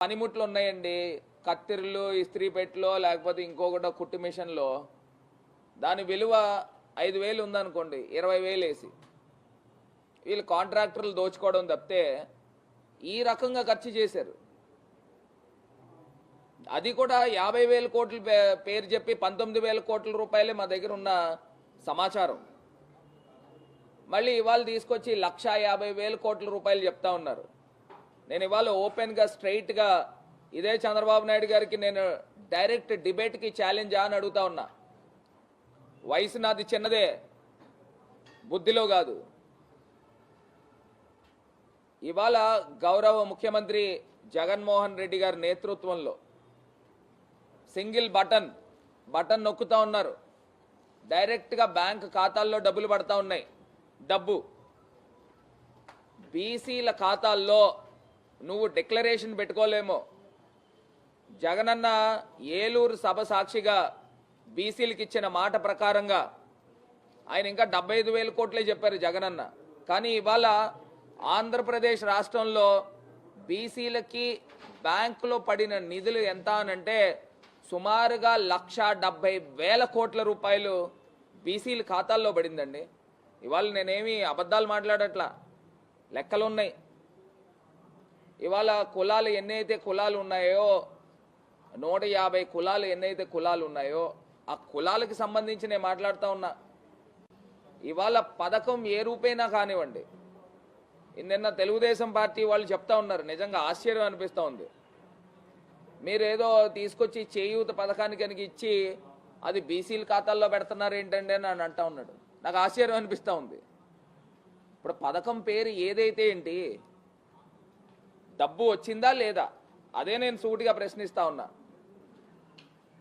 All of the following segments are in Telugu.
పనిముట్లు ఉన్నాయండి, కత్తిర్లు, ఇస్త్రీ పెట్టెలో లేకపోతే ఇంకొకటో కుట్టు మిషన్లో దాని విలువ 5,000 ఉందనుకోండి, 20,000 వేసి వీళ్ళు కాంట్రాక్టర్లు దోచుకోవడం తప్పితే ఈ రకంగా ఖర్చు చేశారు. అది కూడా 50,000 కోట్ల పేరు చెప్పి 19,000 కోట్ల రూపాయలే మా దగ్గర ఉన్న సమాచారం. మళ్ళీ ఇవాళ తీసుకొచ్చి 1,50,000 కోట్ల రూపాయలు చెప్తా ఉన్నారు. నేను ఇవాళ ఓపెన్గా స్ట్రైట్గా ఇదే చంద్రబాబు నాయుడు గారికి నేను డైరెక్ట్ డిబేట్కి ఛాలెంజ్ అని అడుగుతా ఉన్నా. వయసు నాది చిన్నదే, బుద్ధిలో కాదు. ఇవాళ గౌరవ ముఖ్యమంత్రి జగన్మోహన్ రెడ్డి గారి నేతృత్వంలో సింగిల్ బటన్ నొక్కుతా ఉన్నారు. డైరెక్ట్గా బ్యాంక్ ఖాతాల్లో డబ్బులు పడతా ఉన్నాయి. డబ్బు బీసీల ఖాతాల్లో నువ్వు డిక్లరేషన్ పెట్టుకోలేమో. జగనన్న ఏలూరు సభ సాక్షిగా బీసీలకు ఇచ్చిన మాట ప్రకారంగా ఆయన ఇంకా 75,000 కోట్లే చెప్పారు జగనన్న. కానీ ఇవాళ ఆంధ్రప్రదేశ్ రాష్ట్రంలో బీసీలకి బ్యాంకులో పడిన నిధులు ఎంత అనంటే సుమారుగా 1,70,000 కోట్ల రూపాయలు బీసీల ఖాతాల్లో పడిందండి. ఇవాళ నేనేమి అబద్ధాలు మాట్లాడట్లా, లెక్కలున్నాయి. ఇవాళ కులాలు ఎన్నైతే కులాలు ఉన్నాయో, 150 కులాలు ఎన్నైతే కులాలు ఉన్నాయో ఆ కులాలకు సంబంధించి నేను మాట్లాడుతూ ఉన్నా. ఇవాళ పథకం ఏ రూపైనా కానివ్వండి, నిన్న తెలుగుదేశం పార్టీ వాళ్ళు చెప్తా ఉన్నారు, నిజంగా ఆశ్చర్యం అనిపిస్తూ ఉంది. మీరేదో తీసుకొచ్చి చేయూత పథకానికి కనుక ఇచ్చి అది బీసీల ఖాతాల్లో పెడుతున్నారు ఏంటండి అని అంటా ఉన్నాడు. నాకు ఆశ్చర్యం అనిపిస్తూ ఉంది. ఇప్పుడు పథకం పేరు ఏదైతే ఏంటి, డబ్బు వచ్చిందా లేదా, అదే నేను సూటిగా ప్రశ్నిస్తా ఉన్నా.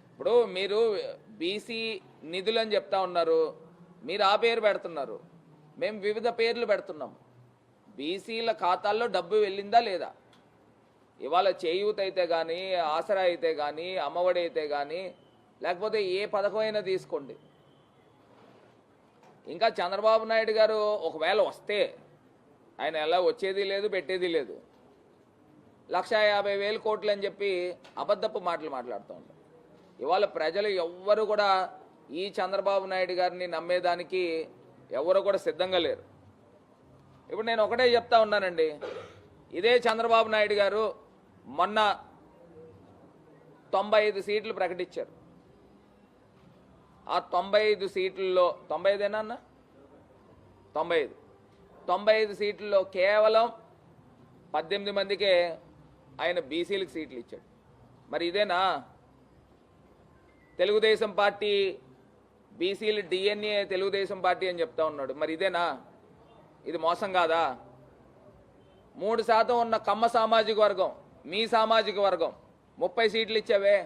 ఇప్పుడు మీరు బీసీ నిధులు అని చెప్తా ఉన్నారు, మీరు ఆ పేరు పెడుతున్నారు, మేము వివిధ పేర్లు పెడుతున్నాం. బీసీల ఖాతాల్లో డబ్బు వెళ్ళిందా లేదా? ఇవాళ చేయూత అయితే కానీ, ఆసరా అయితే కానీ, అమ్మఒడి అయితే కానీ, లేకపోతే ఏ పథకమైనా తీసుకోండి. ఇంకా చంద్రబాబు నాయుడు గారు ఒకవేళ వస్తే, ఆయన ఎలా వచ్చేది లేదు పెట్టేది లేదు, 1,50,000 కోట్లు అని చెప్పి అబద్ధపు మాటలు మాట్లాడుతూ ఉంటారు. ఇవాళ ప్రజలు ఎవ్వరు కూడా ఈ చంద్రబాబు నాయుడు గారిని నమ్మేదానికి ఎవరు కూడా సిద్ధంగా లేరు. ఇప్పుడు నేను ఒకటే చెప్తా ఉన్నానండి, ఇదే చంద్రబాబు నాయుడు గారు మొన్న 95 సీట్లు ప్రకటించారు. ఆ 95 సీట్లలో 95ఏనా అన్న 95 సీట్లలో కేవలం 18 మందికే ఆయన బీసీలకు సీట్లు ఇచ్చాడు. మరి ఇదేనా తెలుగుదేశం పార్టీ? బీసీలు డిఎన్ఏ తెలుగుదేశం పార్టీ అని చెప్తా ఉన్నాడు. మరి ఇదేనా? ఇది మోసం కాదా? 3% ఉన్న కమ్మ సామాజిక వర్గం, మీ సామాజిక వర్గం 30 సీట్లు ఇచ్చావే,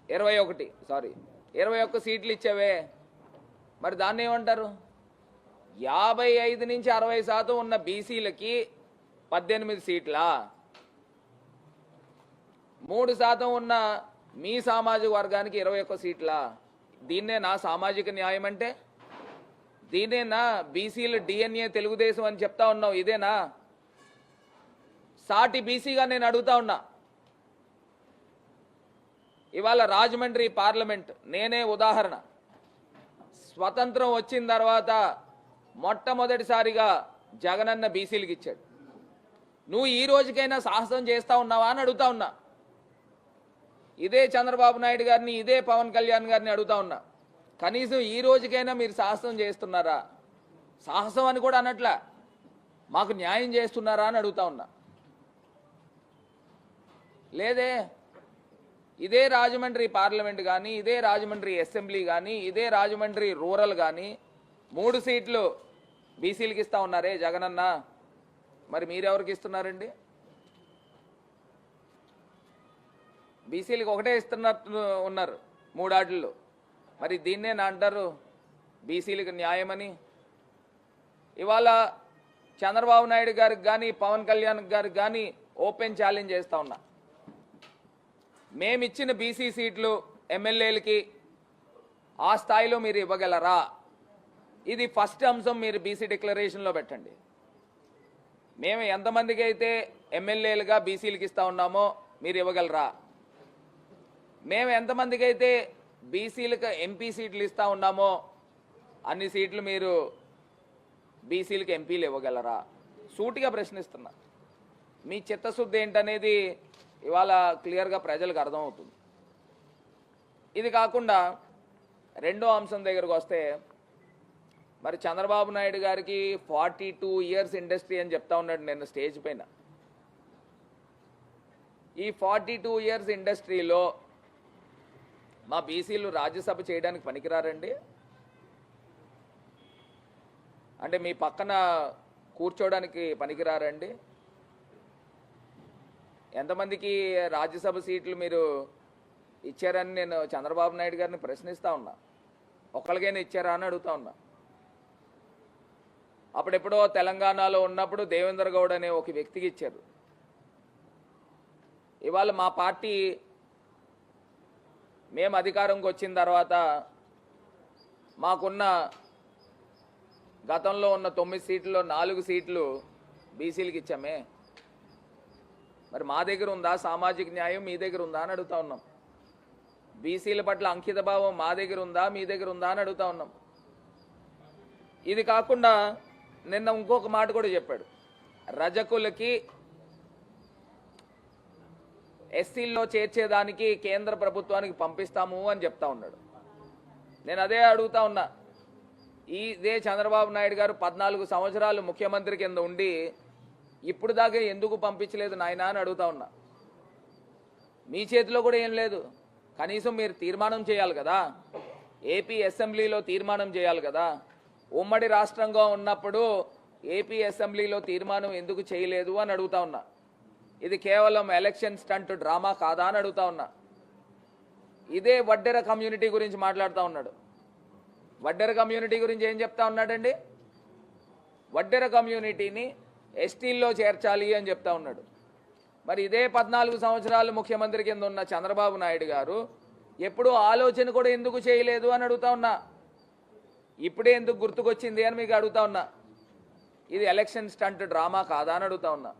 21 సీట్లు ఇచ్చావే. మరి దాన్ని ఏమంటారు? 55 నుంచి 60% ఉన్న బీసీలకి 18 సీట్లా? 3% ఉన్న మీ సామాజిక వర్గానికి 21 సీట్లా? దీన్నే నా సామాజిక న్యాయం అంటే? దీనేనా బీసీలు డిఎన్ఏ తెలుగుదేశం అని చెప్తా ఉన్నావు? ఇదేనా? సాటి బీసీగా నేను అడుగుతా ఉన్నా. ఇవాళ రాజమండ్రి పార్లమెంట్ నేనే ఉదాహరణ. స్వతంత్రం వచ్చిన తర్వాత మొట్టమొదటిసారిగా జగనన్న బీసీలకు ఇచ్చాడు. నువ్వు ఈ రోజుకైనా సాహసం చేస్తా ఉన్నావా అని అడుగుతా ఉన్నా. ఇదే చంద్రబాబు నాయుడు గారిని, ఇదే పవన్ కళ్యాణ్ గారిని అడుగుతా ఉన్నా, కనీసం ఈ రోజుకైనా మీరు సాహసం చేస్తున్నారా? సాహసం అని కూడా అనట్లా, మాకు న్యాయం చేస్తున్నారా అని అడుగుతా ఉన్నా. లేదే. ఇదే రాజమండ్రి పార్లమెంట్ కానీ, ఇదే రాజమండ్రి అసెంబ్లీ కానీ, ఇదే రాజమండ్రి రూరల్ కానీ 3 సీట్లు బీసీలకు ఇస్తా ఉన్నారే జగనన్న. మరి మీరెవరికి ఇస్తున్నారండి? బీసీలకు ఒకటే ఇస్తున్నట్టు ఉన్నారు 3 ఆటల్లో. మరి దీన్నే నా అంటారు బీసీలకు న్యాయమని? ఇవాళ చంద్రబాబు నాయుడు గారికి కానీ, పవన్ కళ్యాణ్ గారికి కానీ ఓపెన్ ఛాలెంజ్ చేస్తా ఉన్నా. మేమిచ్చిన బీసీ సీట్లు ఎమ్మెల్యేలకి ఆ స్థాయిలో మీరు ఇవ్వగలరా? ఇది ఫస్ట్ అంశం మీరు బీసీ డిక్లరేషన్లో పెట్టండి. మేము ఎంతమందికి అయితే ఎమ్మెల్యేలుగా బీసీలకు ఇస్తా ఉన్నామో మీరు ఇవ్వగలరా? మేము ఎంతమందికి అయితే బీసీలకు ఎంపీ సీట్లు ఇస్తా ఉన్నామో అన్ని సీట్లు మీరు బీసీలకు ఎంపీలు ఇవ్వగలరా? సూటిగా ప్రశ్నిస్తున్నా. మీ చిత్తశుద్ధి ఏంటనేది ఇవాళ క్లియర్గా ప్రజలకు అర్థమవుతుంది. ఇది కాకుండా రెండో అంశం దగ్గరకు వస్తే, మరి చంద్రబాబు నాయుడు గారికి 42 ఇయర్స్ ఇండస్ట్రీ అని చెప్తా ఉన్నాడు నేను స్టేజ్ పైన. ఈ 42 ఇయర్స్ ఇండస్ట్రీలో మా బీసీలు రాజ్యసభ చేయడానికి పనికిరారండి? అంటే మీ పక్కన కూర్చోడానికి పనికిరారండి? ఎంతమందికి రాజ్యసభ సీట్లు మీరు ఇచ్చారని నేను చంద్రబాబు నాయుడు గారిని ప్రశ్నిస్తా ఉన్నా. ఒక్కరికైనా ఇచ్చారా అని అడుగుతా ఉన్నా. అప్పుడెప్పుడో తెలంగాణలో ఉన్నప్పుడు దేవేంద్ర గౌడ్ అనే ఒక వ్యక్తికి ఇచ్చారు. ఇవాళ మా పార్టీ మేము అధికారంకి వచ్చిన తర్వాత మాకున్న గతంలో ఉన్న 9 సీట్లలో 4 సీట్లు బీసీలకు ఇచ్చామే. మరి మా దగ్గర ఉందా సామాజిక న్యాయం? మీ దగ్గర ఉందా అని అడుగుతా ఉన్నాం. బీసీల పట్ల అంకిత భావం మా దగ్గర ఉందా మీ దగ్గర ఉందా అని అడుగుతా ఉన్నాం. ఇది కాకుండా నిన్న ఇంకొక మాట కూడా చెప్పాడు. రజకులకి ఎస్సీల్లో చేర్చేదానికి కేంద్ర ప్రభుత్వానికి పంపిస్తాము అని చెప్తా ఉన్నాడు. నేను అదే అడుగుతా ఉన్నా. ఇదే చంద్రబాబు నాయుడు గారు 14 సంవత్సరాలు ముఖ్యమంత్రి కింద ఉండి ఇప్పుడు దాకా ఎందుకు పంపించలేదు నాయనా అని అడుగుతా ఉన్నా. మీ చేతిలో కూడా ఏం లేదు. కనీసం మీరు తీర్మానం చేయాలి కదా, ఏపీ అసెంబ్లీలో తీర్మానం చేయాలి కదా. ఉమ్మడి రాష్ట్రంగా ఉన్నప్పుడు ఏపీ అసెంబ్లీలో తీర్మానం ఎందుకు చేయలేదు అని అడుగుతా ఉన్నా. ఇది కేవలం ఎలక్షన్ స్టంట్ డ్రామా కాదా అని అడుగుతా ఉన్నా. ఇదే వడ్డెర కమ్యూనిటీ గురించి మాట్లాడుతూ ఉన్నాడు. వడ్డెర కమ్యూనిటీ గురించి ఏం చెప్తా ఉన్నాడండి? వడ్డెర కమ్యూనిటీని ఎస్టీల్లో చేర్చాలి అని చెప్తా ఉన్నాడు. మరి ఇదే 14 సంవత్సరాలు ముఖ్యమంత్రి కింద ఉన్న చంద్రబాబు నాయుడు గారు ఎప్పుడూ ఆలోచన కూడా ఎందుకు చేయలేదు అని అడుగుతా ఉన్నా. ఇప్పుడే ఎందుకు గుర్తుకొచ్చింది అని మీకు అడుగుతా ఉన్నా. ఇది ఎలక్షన్ స్టంట్ డ్రామా కాదా అని అడుగుతా ఉన్నా.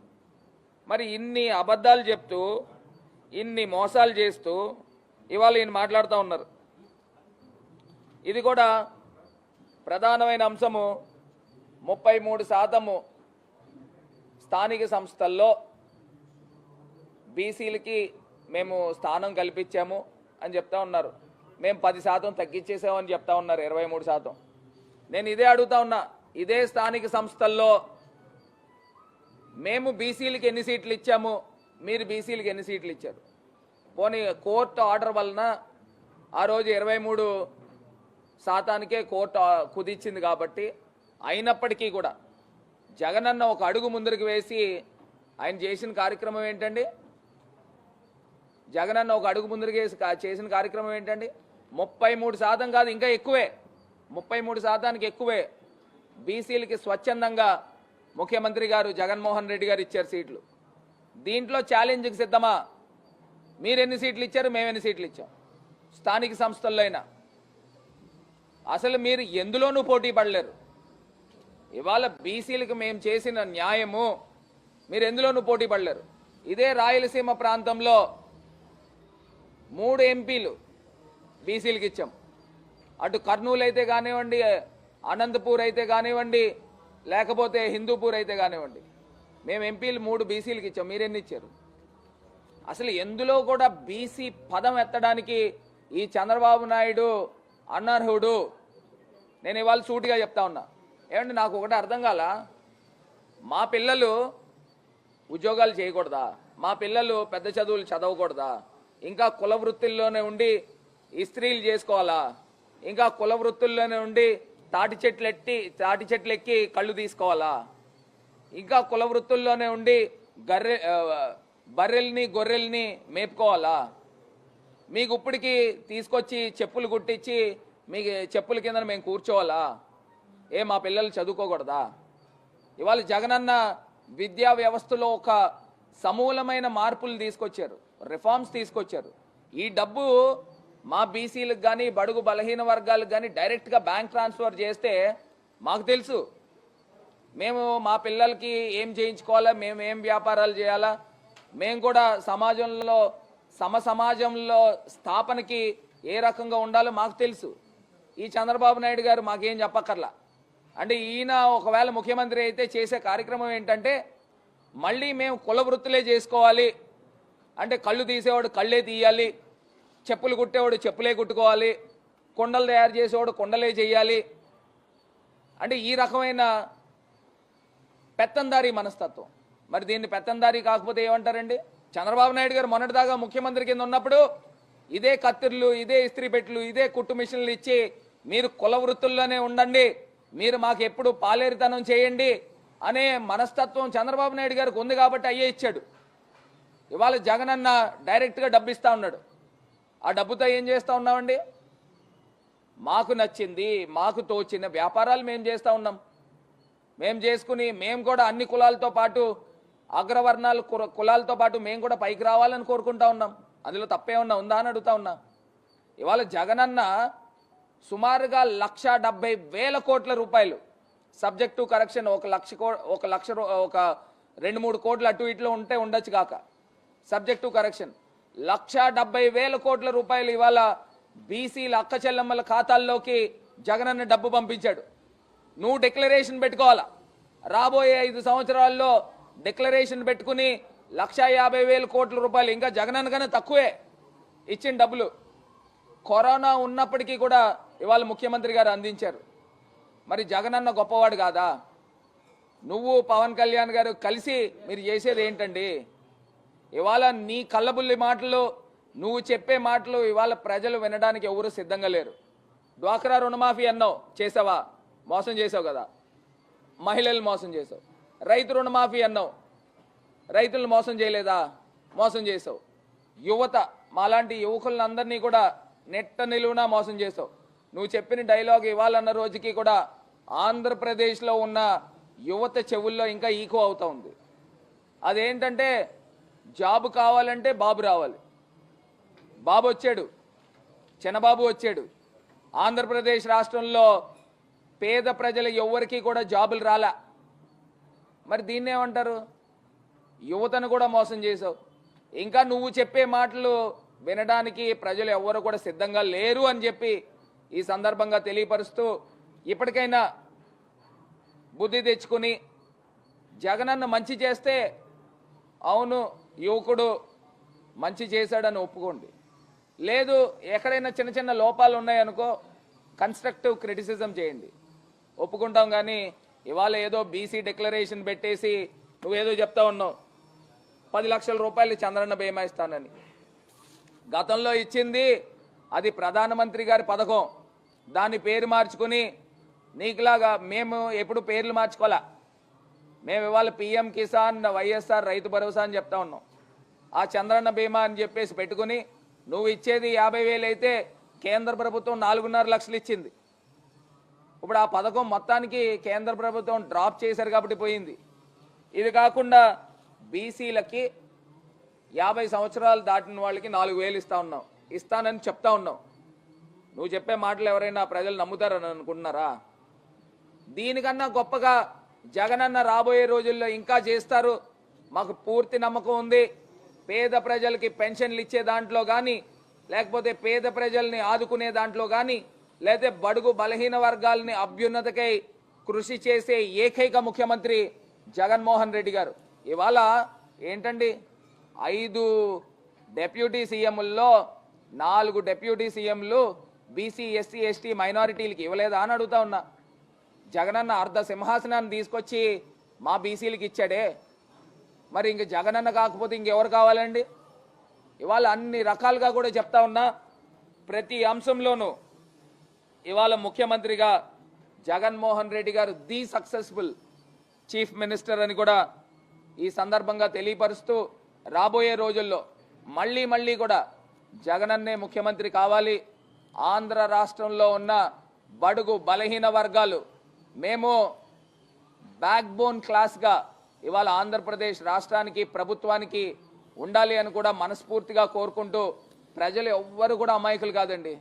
మరి ఇన్ని అబద్ధాలు చెప్తూ ఇన్ని మోసాలు చేస్తూ ఇవాళ ఈయన మాట్లాడుతూ ఉన్నారు. ఇది కూడా ప్రధానమైన అంశము. 33% స్థానిక సంస్థల్లో బీసీలకి మేము స్థానం కల్పించాము అని చెప్తా ఉన్నారు. మేము 10% తగ్గించేసామని చెప్తా ఉన్నారు, 23%. నేను ఇదే అడుగుతా ఉన్నా. ఇదే స్థానిక సంస్థల్లో మేము బీసీలకి ఎన్ని సీట్లు ఇచ్చాము, మీరు బీసీలకి ఎన్ని సీట్లు ఇచ్చారు? పోనీ కోర్టు ఆర్డర్ వలన ఆ రోజు 23%కే కోర్టు కుదిచ్చింది కాబట్టి, అయినప్పటికీ కూడా జగనన్న ఒక అడుగు ముందరికి వేసి ఆయన చేసిన కార్యక్రమం ఏంటండి? జగనన్న ఒక అడుగు ముందరికి చేసిన కార్యక్రమం ఏంటండి? 33% కాదు, ఇంకా ఎక్కువే. 33%కి ఎక్కువే బీసీలకి స్వచ్ఛందంగా ముఖ్యమంత్రి గారు జగన్మోహన్ రెడ్డి గారు ఇచ్చారు సీట్లు. దీంట్లో ఛాలెంజ్కి సిద్ధమా? మీరెన్ని సీట్లు ఇచ్చారు, మేమెన్ని సీట్లు ఇచ్చాం? స్థానిక సంస్థల్లో అయినా అసలు మీరు ఎందులోనూ పోటీ పడలేరు. ఇవాళ బీసీలకు మేము చేసిన న్యాయము మీరు ఎందులోనూ పోటీ పడలేరు. ఇదే రాయలసీమ ప్రాంతంలో 3 ఎంపీలు బీసీలకు ఇచ్చాం. అటు కర్నూలు అయితే కానివ్వండి, అనంతపూర్ అయితే కానివ్వండి, లేకపోతే హిందూపూర్ అయితే కానివ్వండి, మేము ఎంపీలు 3 బీసీలకు ఇచ్చాం. మీరెన్ని ఇచ్చారు? అసలు ఎందులో కూడా బీసీ పదం ఎత్తడానికి ఈ చంద్రబాబు నాయుడు అనర్హుడు. నేను ఇవాళ సూటిగా చెప్తా ఉన్నా. ఏమంటే నాకు ఒకటి అర్థం కాల, మా పిల్లలు ఉద్యోగాలు చేయకూడదా? మా పిల్లలు పెద్ద చదువులు చదవకూడదా? ఇంకా కుల వృత్తుల్లోనే ఉండి ఇస్త్రీలు చేసుకోవాలా? ఇంకా కుల వృత్తుల్లోనే ఉండి తాటి చెట్లు ఎక్కి కళ్ళు తీసుకోవాలా? ఇంకా కుల వృత్తుల్లోనే ఉండి బర్రెల్ని గొర్రెల్ని మేపుకోవాలా? మీకు ఇప్పటికి తీసుకొచ్చి చెప్పులు కుట్టించి మీకు చెప్పుల కింద మేము కూర్చోవాలా? మా పిల్లలు చదువుకోకూడదా? ఇవాళ జగనన్న విద్యా వ్యవస్థలో ఒక సమూలమైన మార్పులు తీసుకొచ్చారు, రిఫార్మ్స్ తీసుకొచ్చారు. ఈ డబ్బు మా బీసీలకు కానీ బడుగు బలహీన వర్గాలకు కానీ డైరెక్ట్గా బ్యాంక్ ట్రాన్స్ఫర్ చేస్తే మాకు తెలుసు మేము మా పిల్లలకి ఏం చేయించుకోవాలా, మేము ఏం వ్యాపారాలు చేయాలా, మేము కూడా సమాజంలో సమాజంలో స్థాపనకి ఏ రకంగా ఉండాలో మాకు తెలుసు. ఈ చంద్రబాబు నాయుడు గారు మాకేం చెప్పక్కర్లా. అంటే ఈయన ఒకవేళ ముఖ్యమంత్రి అయితే చేసే కార్యక్రమం ఏంటంటే మళ్ళీ మేము కుల వృత్తులే చేసుకోవాలి, అంటే కళ్ళు తీసేవాడు కళ్ళే తీయాలి, చెప్పులు కుట్టేవాడు చెప్పులే కుట్టుకోవాలి, కుండలు తయారు చేసేవాడు కుండలే చేయాలి, అంటే ఈ రకమైన పెత్తందారీ మనస్తత్వం. మరి దీన్ని పెత్తందారీ కాకపోతే ఏమంటారండి? చంద్రబాబు నాయుడు గారు మొన్నటిదాకా ముఖ్యమంత్రి కింద ఉన్నప్పుడు ఇదే కత్తిర్లు, ఇదే ఇస్త్రీ పెట్టెలు, ఇదే కుట్టు మిషన్లు ఇచ్చి మీరు కుల వృత్తుల్లోనే ఉండండి, మీరు మాకు ఎప్పుడు పాలేరితనం చేయండి అనే మనస్తత్వం చంద్రబాబు నాయుడు గారికి ఉంది కాబట్టి అయ్యే ఇచ్చాడు. ఇవాళ జగనన్న డైరెక్ట్గా డబ్బు ఇస్తా ఉన్నాడు. ఆ డబ్బుతో ఏం చేస్తూ ఉన్నామండి? మాకు నచ్చింది, మాకు తోచిన వ్యాపారాలు మేము చేస్తూ ఉన్నాం. మేము చేసుకుని మేము కూడా అన్ని కులాలతో పాటు అగ్రవర్ణాల కులాలతో పాటు మేము కూడా పైకి రావాలని కోరుకుంటా ఉన్నాం. అందులో తప్పేమన్నా ఉందా అని అడుగుతా ఉన్నా. ఇవాళ జగనన్న సుమారుగా 1,70,000 కోట్ల రూపాయలు సబ్జెక్ట్ టు కరెక్షన్, ఒక లక్ష 2-3 కోట్లు అటు ఇట్లో ఉంటే ఉండొచ్చు కాక, సబ్జెక్ట్ టు కరెక్షన్ 1,70,000 కోట్ల రూపాయలు ఇవాళ బీసీల అక్క చెల్లెమ్మల ఖాతాల్లోకి జగనన్న డబ్బు పంపించాడు. నువ్వు డిక్లరేషన్ పెట్టుకోవాలా, రాబోయే 5 సంవత్సరాల్లో డిక్లరేషన్ పెట్టుకుని 1,50,000 కోట్ల రూపాయలు, ఇంకా జగనన్న కన్నా తక్కువే ఇచ్చిన డబ్బులు కరోనా ఉన్నప్పటికీ కూడా ఇవాళ ముఖ్యమంత్రి గారు అందించారు. మరి జగనన్న గొప్పవాడు కాదా? నువ్వు పవన్ కళ్యాణ్ గారు కలిసి మీరు చేసేది ఏంటండి? ఇవాళ నీ కళ్ళబుల్లి మాటలు, నువ్వు చెప్పే మాటలు ఇవాళ ప్రజలు వినడానికి ఎవరు సిద్ధంగా లేరు. డ్వాక్రా రుణమాఫీ అన్నావు, చేసావా? మోసం చేసావు కదా, మహిళలు మోసం చేసావు. రైతు రుణమాఫీ అన్నావు, రైతులను మోసం చేయలేదా? మోసం చేసావు. యువత, మాలాంటి యువకులందరినీ కూడా నెట్ట నిలువునా మోసం చేసావు. నువ్వు చెప్పిన డైలాగ్ ఇవ్వాలన్న రోజుకి కూడా ఆంధ్రప్రదేశ్లో ఉన్న యువత చెవుల్లో ఇంకా ఈకో అవుతా ఉంది. అదేంటంటే జాబ్ కావాలంటే బాబు రావాలి. బాబు వచ్చాడు, చిన్నబాబు వచ్చాడు. ఆంధ్రప్రదేశ్ రాష్ట్రంలో పేద ప్రజలు ఎవ్వరికీ కూడా జాబులు రాలా. మరి దీన్ని ఏమంటారు? యువతను కూడా మోసం చేసావు. ఇంకా నువ్వు చెప్పే మాటలు వినడానికి ప్రజలు ఎవ్వరు కూడా సిద్ధంగా లేరు అని చెప్పి ఈ సందర్భంగా తెలియపరుస్తూ, ఇప్పటికైనా బుద్ధి తెచ్చుకుని జగనన్న మంచి చేస్తే అవును యువకుడు మంచి చేశాడని ఒప్పుకోండి. లేదు ఎక్కడైనా చిన్న చిన్న లోపాలు ఉన్నాయనుకో కన్స్ట్రక్టివ్ క్రిటిసిజం చేయండి, ఒప్పుకుంటాం. కానీ ఇవాళ ఏదో బీసీ డిక్లరేషన్ పెట్టేసి నువ్వేదో చెప్తా ఉన్నావు, 10 లక్షల రూపాయలు చంద్రన్న బీమా ఇస్తానని. గతంలో ఇచ్చింది అది ప్రధానమంత్రి గారి పథకం, దాని పేరు మార్చుకుని నీకులాగా మేము ఎప్పుడు పేర్లు మార్చుకోవాలా. మేము ఇవాళ పిఎం కిసాన్, వైఎస్ఆర్ రైతు భరోసా అని చెప్తా ఉన్నాం. ఆ చంద్రన్న బీమా అని చెప్పేసి పెట్టుకుని నువ్వు ఇచ్చేది 50,000 అయితే కేంద్ర ప్రభుత్వం 4.5 లక్షలు ఇచ్చింది. ఇప్పుడు ఆ పథకం మొత్తానికి కేంద్ర ప్రభుత్వం డ్రాప్ చేశారు కాబట్టి పోయింది. ఇది కాకుండా బీసీలకి 50 సంవత్సరాలు దాటిన వాళ్ళకి 4,000 ఇస్తానని చెప్తా ఉన్నావు. నువ్వు చెప్పే మాటలు ఎవరైనా ప్రజలు నమ్ముతారని అనుకుంటున్నారా? దీనికన్నా గొప్పగా జగనన్న రాబోయే రోజుల్లో ఇంకా చేస్తారు, మాకు పూర్తి నమ్మకం ఉంది. పేద ప్రజలకి పెన్షన్లు ఇచ్చే దాంట్లో కానీ, లేకపోతే పేద ప్రజల్ని ఆదుకునే దాంట్లో కానీ, లేకపోతే బడుగు బలహీన వర్గాలని అభ్యున్నతకై కృషి చేసే ఏకైక ముఖ్యమంత్రి జగన్మోహన్ రెడ్డి గారు. ఇవాళ ఏంటండి 5 డెప్యూటీ సీఎంల్లో 4 డెప్యూటీ సీఎంలు బీసీ, ఎస్సీ, ఎస్టీ మైనారిటీలకి ఇవ్వలేదా అని అడుగుతా ఉన్నా. జగనన్న అర్ధ సింహాసనాన్ని తీసుకొచ్చి మా బీసీలకి ఇచ్చాడే, మరి ఇంక జగనన్న కాకపోతే ఇంకెవరు కావాలండి? ఇవాళ అన్ని రకాలుగా కూడా చెప్తా ఉన్నా, ప్రతి అంశంలోనూ ఇవాళ ముఖ్యమంత్రిగా జగన్మోహన్ రెడ్డి గారు ది సక్సెస్ఫుల్ చీఫ్ మినిస్టర్ అని కూడా ఈ సందర్భంగా తెలియపరుస్తూ, రాబోయే రోజుల్లో మళ్ళీ కూడా జగనన్నే ముఖ్యమంత్రి కావాలి. ఆంధ్ర రాష్ట్రంలో ఉన్న బడుగు బలహీన వర్గాలు మేము బ్యాక్ బోన్ క్లాస్గా ఇవాళ ఆంధ్రప్రదేశ్ రాష్ట్రానికి, ప్రభుత్వానికి ఉండాలి అని కూడా మనస్ఫూర్తిగా కోరుకుంటూ, ప్రజలు ఎవ్వరు కూడా అమాయకులు కాదండి.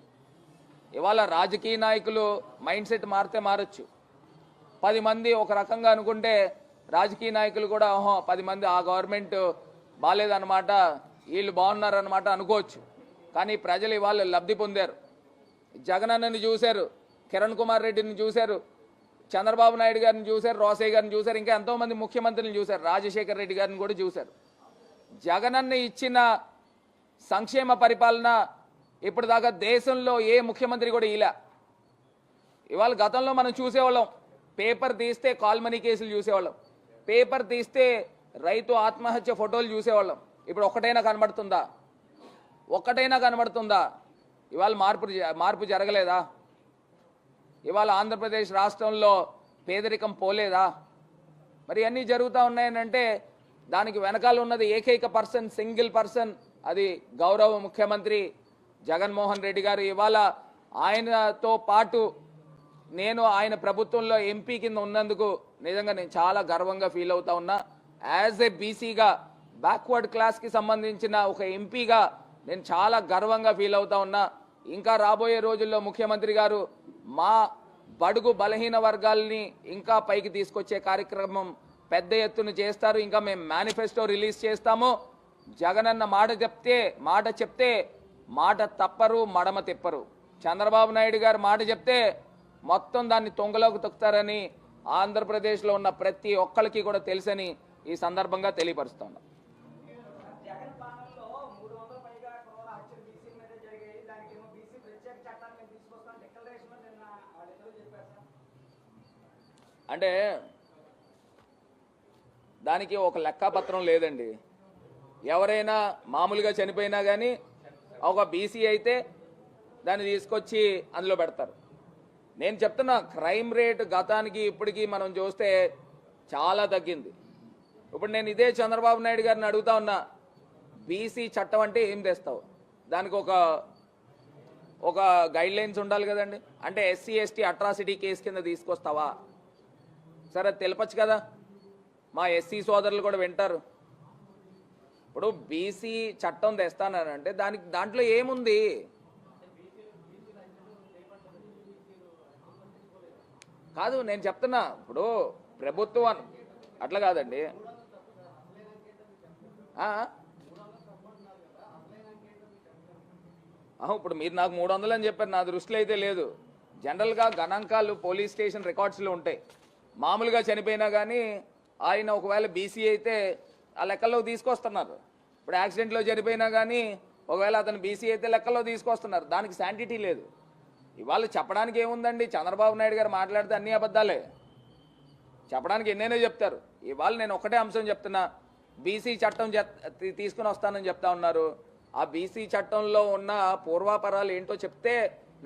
ఇవాళ రాజకీయ నాయకులు మైండ్ సెట్ మారితే మారచ్చు, 10 మంది ఒక రకంగా అనుకుంటే రాజకీయ నాయకులు కూడా 10 మంది ఆ గవర్నమెంట్ బాగాలేదన్నమాట, వీళ్ళు బాగున్నారన్నమాట అనుకోవచ్చు. కానీ ప్రజలు ఇవాళ లబ్ధి పొందారు. జగనన్నని చూశారు, కిరణ్ కుమార్ రెడ్డిని చూశారు, చంద్రబాబు నాయుడు గారిని చూశారు, రోసయ్య గారిని చూశారు, ఇంకా ఎంతోమంది ముఖ్యమంత్రులను చూశారు, రాజశేఖర్ రెడ్డి గారిని కూడా చూశారు. జగనన్న ఇచ్చిన సంక్షేమ పరిపాలన ఇప్పటిదాకా దేశంలో ఏ ముఖ్యమంత్రి కూడా ఇలా. ఇవాళ గతంలో మనం చూసేవాళ్ళం, పేపర్ తీస్తే కాల్మనీ కేసులు చూసేవాళ్ళం, పేపర్ తీస్తే రైతు ఆత్మహత్య ఫోటోలు చూసేవాళ్ళం. ఇప్పుడు ఒక్కటైనా కనబడుతుందా? ఒక్కటైనా కనబడుతుందా? ఇవాళ మార్పు జరగలేదా? ఇవాళ ఆంధ్రప్రదేశ్ రాష్ట్రంలో పేదరికం పోలేదా? మరి అన్నీ జరుగుతూ ఉన్నాయనంటే దానికి వెనకాల ఉన్నది ఏకైక పర్సన్, సింగిల్ పర్సన్, అది గౌరవ ముఖ్యమంత్రి జగన్మోహన్ రెడ్డి గారు. ఇవాళ ఆయనతో పాటు నేను ఆయన ప్రభుత్వంలో ఎంపీ కింద ఉన్నందుకు నిజంగా నేను చాలా గర్వంగా ఫీల్ అవుతా ఉన్నా. యాజ్ ఏ బీసీగా, బ్యాక్వర్డ్ క్లాస్కి సంబంధించిన ఒక ఎంపీగా నేను చాలా గర్వంగా ఫీల్ అవుతా ఉన్నా. ఇంకా రాబోయే రోజుల్లో ముఖ్యమంత్రి గారు మా బడుగు బలహీన వర్గాల్ని ఇంకా పైకి తీసుకొచ్చే కార్యక్రమం పెద్ద ఎత్తున చేస్తారు. ఇంకా మేము మేనిఫెస్టో రిలీజ్ చేస్తాము. జగనన్న మాట చెప్తే మాట తప్పరు, మడమ తిప్పరు. చంద్రబాబు నాయుడు గారు మాట చెప్తే మొత్తం దాన్ని తొంగలోకి తొక్కుతారని ఆంధ్రప్రదేశ్లో ఉన్న ప్రతి ఒక్కరికి కూడా తెలుసని ఈ సందర్భంగా తెలియపరుస్తున్నా. అంటే దానికి ఒక లెక్కాపత్రం లేదండి. ఎవరైనా మామూలుగా చనిపోయినా కానీ ఒక బీసీ అయితే దాన్ని తీసుకొచ్చి అందులో పెడతారు. నేను చెప్తున్నా, క్రైమ్ రేట్ గతానికి ఇప్పటికీ మనం చూస్తే చాలా తగ్గింది. ఇప్పుడు నేను ఇదే చంద్రబాబు నాయుడు గారిని అడుగుతా ఉన్నా, బీసీ చట్టం అంటే ఏం తెస్తావు? దానికి ఒక గైడ్ లైన్స్ ఉండాలి కదండి. అంటే ఎస్సీ ఎస్టీ అట్రాసిటీ కేసు కింద తీసుకొస్తావా? సరే తెలపచ్చు కదా, మా ఎస్సీ సోదరులు కూడా వింటారు. ఇప్పుడు బీసీ చట్టం తెస్తానంటే దాంట్లో ఏముంది? కాదు నేను చెప్తున్నా, ఇప్పుడు ప్రభుత్వం అట్లా కాదండి. ఇప్పుడు మీరు నాకు 300 అని చెప్పారు, నా దృష్టిలో అయితే లేదు. జనరల్గా గణాంకాలు పోలీస్ స్టేషన్ రికార్డ్స్లో ఉంటాయి. మామూలుగా చనిపోయినా కానీ ఆయన ఒకవేళ బీసీ అయితే ఆ లెక్కల్లో తీసుకొస్తున్నారు. ఇప్పుడు యాక్సిడెంట్లో చనిపోయినా కానీ ఒకవేళ అతను బీసీ అయితే లెక్కల్లో తీసుకొస్తున్నారు. దానికి శాంటిటీ లేదు. ఇవాళ చెప్పడానికి ఏముందండి? చంద్రబాబు నాయుడు గారు మాట్లాడితే అన్ని అబద్ధాలే, చెప్పడానికి ఎన్నైనా చెప్తారు. ఇవాళ నేను ఒకటే అంశం చెప్తున్నా, బీసీ చట్టం తీసుకుని వస్తానని చెప్తా ఉన్నారు. ఆ బీసీ చట్టంలో ఉన్న పూర్వాపరాలు ఏంటో చెప్తే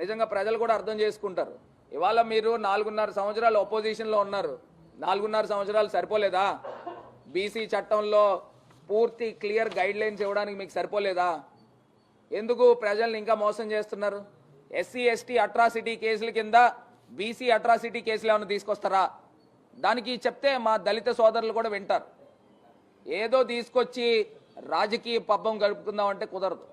నిజంగా ప్రజలు కూడా అర్థం చేసుకుంటారు. ఇవాళ మీరు 4.5 సంవత్సరాలు ఒపోజిషన్లో ఉన్నారు. 4.5 సంవత్సరాలు సరిపోలేదా? బీసీ చట్టంలో పూర్తి క్లియర్ గైడ్ లైన్స్ ఇవ్వడానికి మీకు సరిపోలేదా? ఎందుకు ప్రజల్ని ఇంకా మోసం చేస్తున్నారు? ఎస్సీ ఎస్టీ అట్రాసిటీ కేసుల కింద బీసీ అట్రాసిటీ కేసులు ఏమైనా తీసుకొస్తారా? దానికి చెప్తే మా దళిత సోదరులు కూడా వింటారు. ఏదో తీసుకొచ్చి రాజకీయ పబ్బం గడుపుకుందామంటే కుదరదు.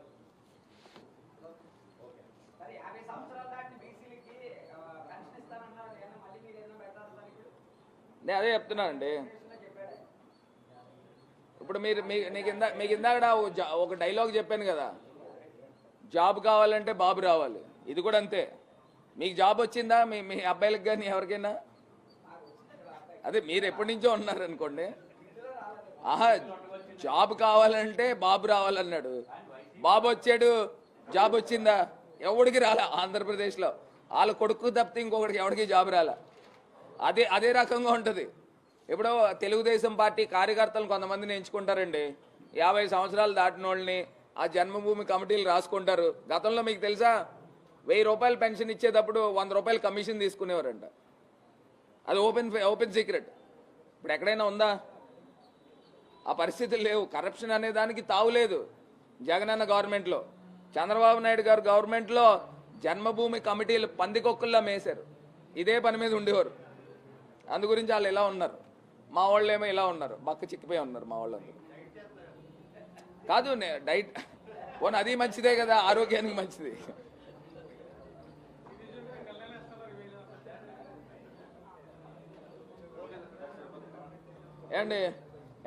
నేను అదే చెప్తున్నానండి. ఇప్పుడు మీకు ఇందాక ఒక డైలాగ్ చెప్పాను కదా, జాబ్ కావాలంటే బాబు రావాలి. ఇది కూడా అంతే. మీకు జాబ్ వచ్చిందా? మీ అబ్బాయిలకు కానీ ఎవరికైనా? అదే మీరు ఎప్పటి నుంచో ఉన్నారనుకోండి, జాబ్ కావాలంటే బాబు రావాలన్నాడు. బాబు వచ్చాడు, జాబ్ వచ్చిందా? ఎవడికి రాలా ఆంధ్రప్రదేశ్లో. వాళ్ళ కొడుకు తప్పితే ఇంకొకటికి ఎవరికి జాబ్ రాలా. అదే రకంగా ఉంటుంది. ఇప్పుడు తెలుగుదేశం పార్టీ కార్యకర్తలు కొంతమందిని ఎంచుకుంటారండి, 50 సంవత్సరాలు దాటిన వాళ్ళని ఆ జన్మభూమి కమిటీలు రాసుకుంటారు. గతంలో మీకు తెలుసా, 1000 రూపాయలు పెన్షన్ ఇచ్చేటప్పుడు 100 రూపాయలు కమిషన్ తీసుకునేవారంట. అది ఓపెన్ సీక్రెట్. ఇప్పుడు ఎక్కడైనా ఉందా? ఆ పరిస్థితులు లేవు. కరప్షన్ అనే దానికి తావులేదు జగనన్న గవర్నమెంట్లో. చంద్రబాబు నాయుడు గారు గవర్నమెంట్లో జన్మభూమి కమిటీలు పందికొక్కుల్లా మేశారు. ఇదే పని మీద ఉండేవారు. అందు గురించి వాళ్ళు ఇలా ఉన్నారు. మా వాళ్ళు ఏమో ఇలా ఉన్నారు, బక్క చిక్కిపోయి ఉన్నారు మా వాళ్ళందరూ. కాదు డైట్ పోనీ అది మంచిదే కదా, ఆరోగ్యానికి మంచిది. ఏండి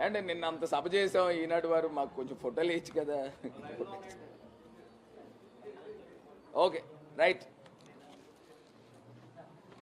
ఏండి నిన్న అంత సభ చేసాం ఈనాడు వారు మాకు కొంచెం ఫోటోలు ఇచ్చు కదా. Okay right.